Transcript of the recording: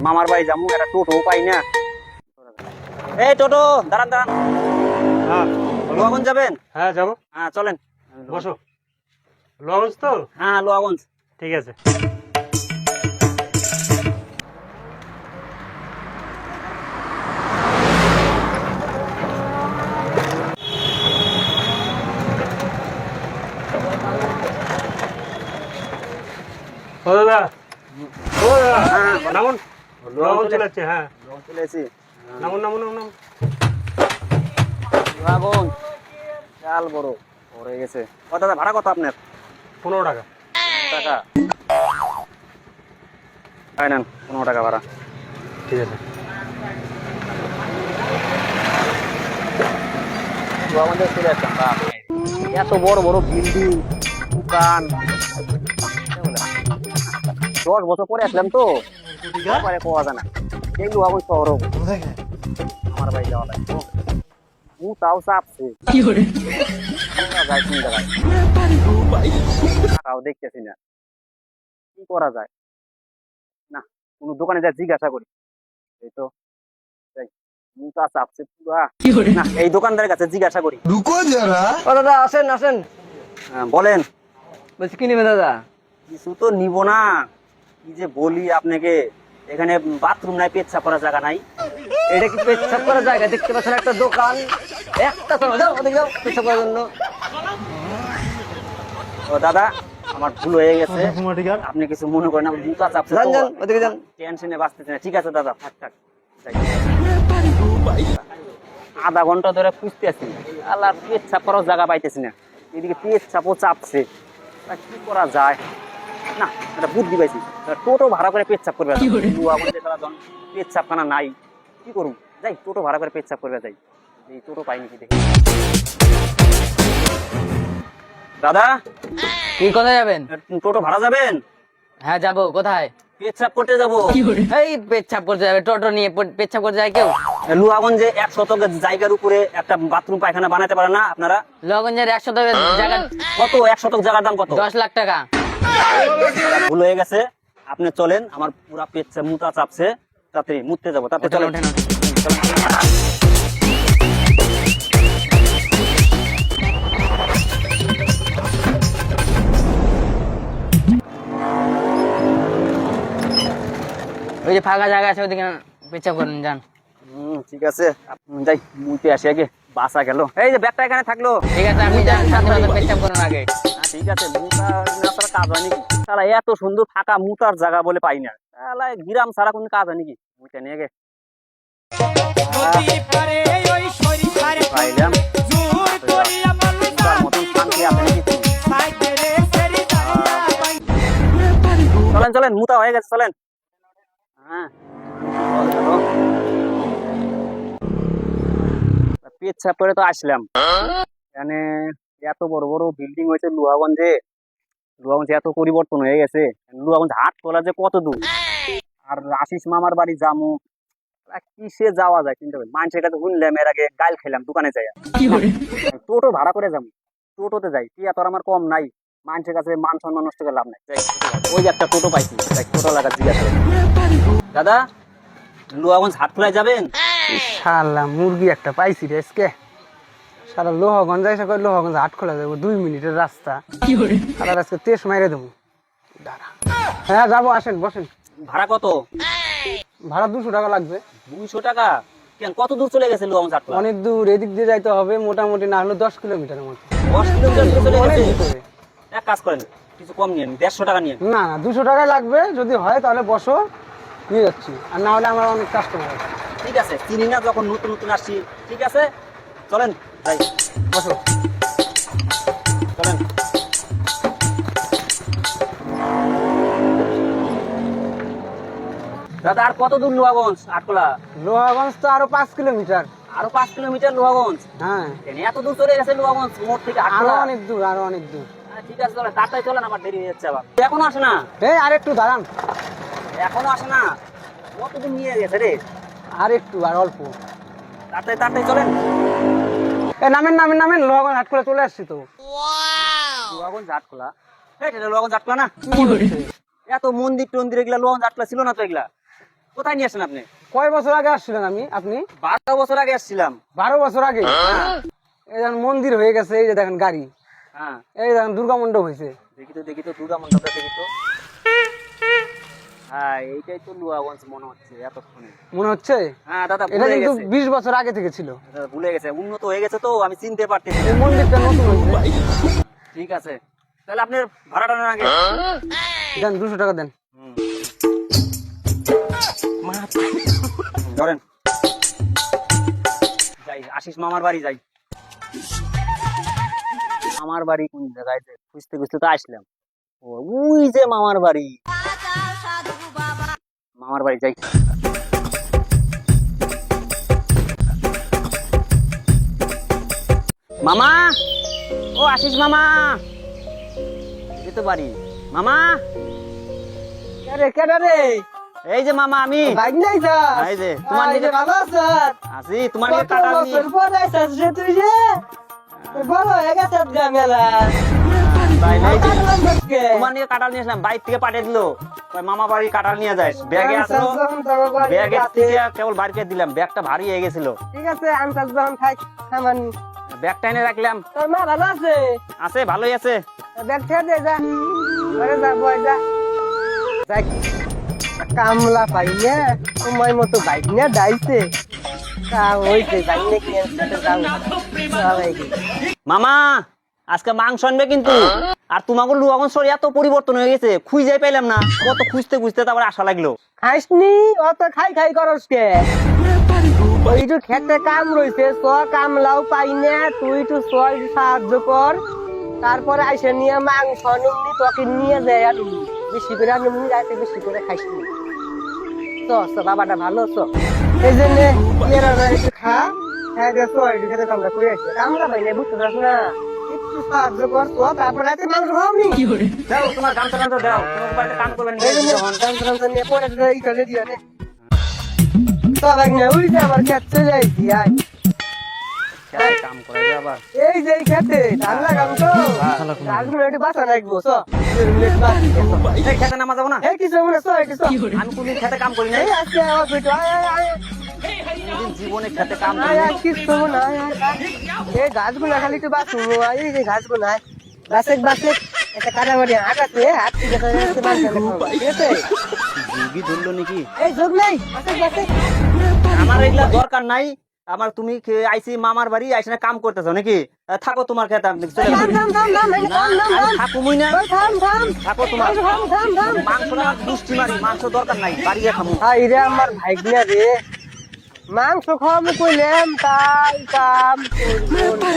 মামার বাড়ি যাবো, একটা টোটো পাই না। এই টোটো, দাঁড়ান দাঁড়ান। হ্যাঁ লোহাগঞ্জ যাবেন? হ্যাঁ যাবো। হ্যাঁ চলেন। বসো। লঞ্চ তো? হ্যাঁ লোহাগঞ্জ। ঠিক আছে। ও দাদা, ও দাদা, হ্যাঁ, নামুন। লঞ্চ চলে- চলে যাচ্ছে। হ্যাঁ লোহাগঞ্জ চলে এসেছি। নামুন নামুন নামুন নামুন। লোহাগঞ্জ চাল বড় পড়ে গেছে। ও দাদা ভাড়া কত আপনার? 15 টাকা। টাকা তাই নেন, 15 টাকা ভাড়া। ঠিক আছে। লোহাগঞ্জে চলে আসলাম। বাপ, এত বড় বড় বিল্ডিং, দোকান। 10 বছর পরে আসলাম তো, পরে পাওয়া যায় না। এই লোহাগঞ্জ শহর আমার বাড়ি যাওয়া লাগবে। তাও চাপছে, যায় কোন জায়গায় তাও দেখতেছি না, কি করা যায়। না, কোন দোকানে যা জিজ্ঞাসা করি। এই তো যাই, মুতা চাপছে পুরা। না, এই দোকানদারের কাছে জিজ্ঞাসা করি। रुको जरा। ও দাদা আসেন আসেন, বলেন। বলছি কি নেবেন দাদা? কিছু তো নিব না, কি যে বলি আপনাকে। এখানে বাথরুম নাই, পেচ্ছাপ করার জায়গা নাই। এটা কি পেচ্ছাপ করার জায়গা? দেখতে পাচ্ছেন একটা দোকান, একটা চলো যাও ওদিকে যাও পেচ্ছাপ করার জন্য। ও দাদা, আমার ভুল হয়ে গেছে, আপনি কিছু মনে করেন না। মুতা চাপছে যান তো, যান ওদিকে যান। টেনশনে বাঁচতেছে না। ঠিক আছে দাদা, থাক থাক। যাই। আধা ঘন্টা ধরে খুঁজতে আছি, আল্লাহ পেচ্ছাপ করার জায়গা পাইতেছি না। এদিকে পেচ্ছাপও চাপছে, তা কি করা যায়। না, একটা বুদ্ধি পাইছি। টোটো ভাড়া করে পেচ্ছাপ করবে। পেচ্ছাপখানা নাই, কি করুন? যাই, টোটো ভাড়া করে পেচ্ছাপ করবে। যাই, এই টোটো পাই নাকি দেখি। দাদা, কি কোথায় যাবেন? টোটো ভাড়া যাবেন? হ্যাঁ যাবো। কোথায়? পেচ্ছাপ করতে যাবো। এই পেচ্ছাপ করতে যাবে? টোটো নিয়ে পেচ্ছাপ করতে যায় কেউ? লোহাগঞ্জে 1 শতকের জায়গার উপরে একটা বাথরুম পায়খানা বানাতে পারে না আপনারা? লগঞ্জের 100 টাকার জায়গা কত? 1 শতক জায়গার দাম কত? 10 লাখ টাকা। ভুল হয়ে গেছে, আপনি চলেন। আমার পুরা পেচ্ছাপ মুতা চাপছে, তাড়াতাড়ি মুততে যাবো। তাড়াতাড়ি চলেন। ওঠেন, ওঠেন। ওই যে ফাঁকা জায়গা আছে ওদিকে পেচ্ছাপ করেন, যান। ঠিক আছে, আপনি যাই, মুতে আসি আগে। বাসা গেল। এই যে ব্যাগটা এখানে থাকলো। ঠিক আছে আপনি যান, সাথে সাথে পেচ্ছাপ করুন আগে। ঠিক আছে, মুতা না ছাড়া কাজ হয় নাকি? সারা এত সুন্দর ফাঁকা মুতার জায়গা বলে পাই না। সালা গ্রাম ছাড়া কোন কাজ হয় নাকি? মুতে নিয়ে গে পাইলাম। মুতার মতন শান্তি আছে নাকি? চলেন চলেন, মুতা হয়ে গেছে, চলেন। হ্যাঁ, পেচ্ছাপ করে তো আসলাম। এখানে এত বড় বড় বিল্ডিং হয়েছে লোহাগঞ্জে। লোহাগঞ্জে এত পরিবর্তন হয়ে গেছে। লোহাগঞ্জ হাট তোলা যে কত দূর, আর আশিস মামার বাড়ি যামু, কিসে যাওয়া যায় চিন্তা করি। মানুষের কাছে শুনলাম, এর আগে গাইল খেলাম দোকানে যাই। টোটো ভাড়া করে যাবো, টোটোতে যাই। কি আর আমার কম নাই, মানুষের কাছে মান সম্মান নষ্ট করে লাভ নাই। যাই, ওই যে একটা টোটো পাইছি, যাই টোটো লাগা জিজ্ঞাসা করি। দাদা, লোহাগঞ্জ হাট তোলায় যাবেন? শালা মুরগি একটা পাইছি রে আজকে। সারা লোহাগঞ্জ এসে কই লোহাগঞ্জ হাট খোলা যাবো, 2 মিনিটের রাস্তা। সারা আজকে তেজ মাইরে দেবো। দাঁড়া, হ্যাঁ যাবো, আসেন বসেন। ভাড়া কত? ভাড়া 200 টাকা লাগবে। 200 টাকা? কেন, কত দূর চলে গেছে লোহাগঞ্জ হাট তোলা? অনেক দূর, এদিক দিয়ে যাইতে হবে মোটামুটি না হলে 10 কিলোমিটারের মতো। 10 কিলোমিটার দূরে চলে অনেক গেছে। ভিতরে। এক কাজ করেন, কিছু কম নিয়েন, 150 টাকা নিয়েন। না না, 200 টাকাই লাগবে। যদি হয় তাহলে বসো, নিয়ে যাচ্ছি। আর না হলে আমার অনেক কাস্টমার আছে। ঠিক আছে, চিনি না যখন, নতুন নতুন আসছি। ঠিক আছে, চলেন যাই, বসো। চলেন। দাদা, আর কত দূর লোহাগঞ্জ আটকলা? লোহাগঞ্জ তো আরো 5 কিলোমিটার। আরো 5 কিলোমিটার লোহাগঞ্জ? হ্যাঁ, কেন এত দূর চলে গেছে লোহাগঞ্জ মোড় থেকে আরো আটকলা? অনেক দূর, আরো অনেক দূর। ঠিক আছে, চলেন তাড়াতাড়ি চলেন, আমার দেরি হয়ে যাচ্ছে আবার। এখনো আসে না? এই আর একটু দাঁড়ান, এখনো আসে না? কতদূর নিয়ে গেছে রে? আর একটু, আর অল্প। তাড়াতাড়ি তাড়াতাড়ি চলেন। এ নামেন নামেন নামেন, লোহাগঞ্জ হাট করে চলে আসছি তো। লোহাগঞ্জ আটকলা? এটা লোহাগঞ্জ আটকলা না? কি হচ্ছে? এত মন্দির টন্দির এগুলা লোহাগঞ্জ আটকলা ছিল না তো এগুলা। কোথায় নিয়ে আসেন আপনি? কয় বছর আগে আসছিলেন আপনি 12 বছর আগে আসছিলাম। 12 বছর আগে? এই দেখেন মন্দির হয়ে গেছে, এই যে দেখেন গাড়ি, হ্যাঁ এই দেখেন দুর্গা মণ্ডপ হয়েছে। দেখি তো দুর্গা মণ্ডপটা দেখি তো। হ্যাঁ এইটাই তো লুয়াগঞ্জ মনে হচ্ছে এতক্ষণে। মনে হচ্ছে হ্যাঁ দাদা এটা ভুলে কিন্তু গেছে। 20 বছর আগে থেকে ছিল। দাদা ভুলে গেছে, উন্নত হয়ে গেছে তো আমি চিনতে পারতেছি না। এই মন্দিরটা নতুন হয়েছে। ঠিক আছে, তাহলে আপনার ভাড়াটা নেন আগে। দেন 200 টাকা দেন। ধরেন, যাই আশিস মামার বাড়ি যাই। মামার বাড়ি কোন জায়গায়? খুঁজতে খুঁজতে তো আসলাম। ওই যে মামার বাড়ি, মামার বাড়ি যাই। মামা, ও আশিস মামা, এই তো বাড়ি। মামা, কেডা রে? এই যে মামা আমি। বাইক নাই যা? এই যে তোমার এই যে ভালো আছেন? আছি, তোমার নিয়ে কাটাল নিয়ে। পর আইছাস রে তুই যে? ভালো হয়ে গেছে মেলা। ভাই নাই যে, কাটালাম আজকে। তোমার নিয়ে কাটাল নিয়ে আসলাম, বাইক থেকে পাঠিয়ে দিলো। কয় মামা বাড়ি কাটাল নিয়ে যাস, ব্যাগে আসলো। ব্যাগের থেকে কেবল বাড়িতে দিলাম, ব্যাগটা ভারী হয়ে গেছিল। ঠিক আছে, আনসার যখন খাই খামান। ব্যাগটা এনে রাখলাম। তোর মা ভালো আছে? আছে, ভালোই আছে। ব্যাগ ছেড়ে দে, যা ঘরে যা, বয় যা। যাক, কামলা পাইলে সময় মতো বাইক নিয়ে দাইছে। তা হইছে, বাইক নিয়ে কিনে সাথে যাও। সবাই গেছে। মামা আজকে মাংস আনবে কিন্তু। আর তোমাকে লুয়াগঞ্জ শহর এত পরিবর্তন হয়ে গেছে, খুঁজেই পাইলাম না। কত খুঁজতে খুঁজতে তারপরে আশা লাগলো। খাইসনি অত খাই করস কে? ওইটু খেতে কাম রইছে, স কামলাও পাই না, তুই তো সল সাহায্য কর। তারপরে আইসে নিয়ে মাংস নুমনি তোকে নিয়ে যায়, আর বেশি করে নুমনি রাইতে বেশি করে খাইসনি। বাবাটা ভালো তো, এই জন্য একটু খা, হ্যাঁ দেখো একটু খেতে কামড়া করে আসছে। কামড়া পাই না, বুঝতে পারছ না? একটু সাহায্য কর তো, তারপরে রাতে মাংস খাওনি। দাও তোমার গামছা টামছা দাও, তোমার বাড়িতে কাম করবেন। এই জন্য টামটা নিয়ে পরে এই করে দিও নে। তবে না উই যে আমার খেত চলে আইছি আয়। কাম করে যে আবার। এই যে খেতে ধান লাগাম তো, ধানগুলো একটু বাঁচা রাখবো। এই খেতে নামা যাবো না? এই কিছু মনে চ, একটু চ। আমি কোনদিন খেতে কাম করি না। এই আজকে আমার পেটে আয় আয় আয় কোনদিন জীবনে খেতে কাম করি আয় না। আয়, কিছু মনে আয় আয় আয়। এই গাছগুলো খালি একটু বাঁচবো, এই যে গাছগুলো আয় বাসে একটা কাটাবাড়ি হাট আছে, হাট থেকে ঠিক আছে। যোগী ধরলো নাকি? এই যোগ নেই, বাসে আমার এগুলা দরকার নাই। আমার তুমি আইসি মামার বাড়ি আইসি না কাম করতেছো নাকি? থাকো তোমার খেতে, আমি চলে যাবো। থাকুমই না, থাকো তোমার। মাংসটা দুষ্টি মারি, মাংস দরকার নাই, বাড়িয়ে খামু। রে আমার ভাইগনা রে, মাংস খাওয়াবো কইলেন তাই কাম করবো না।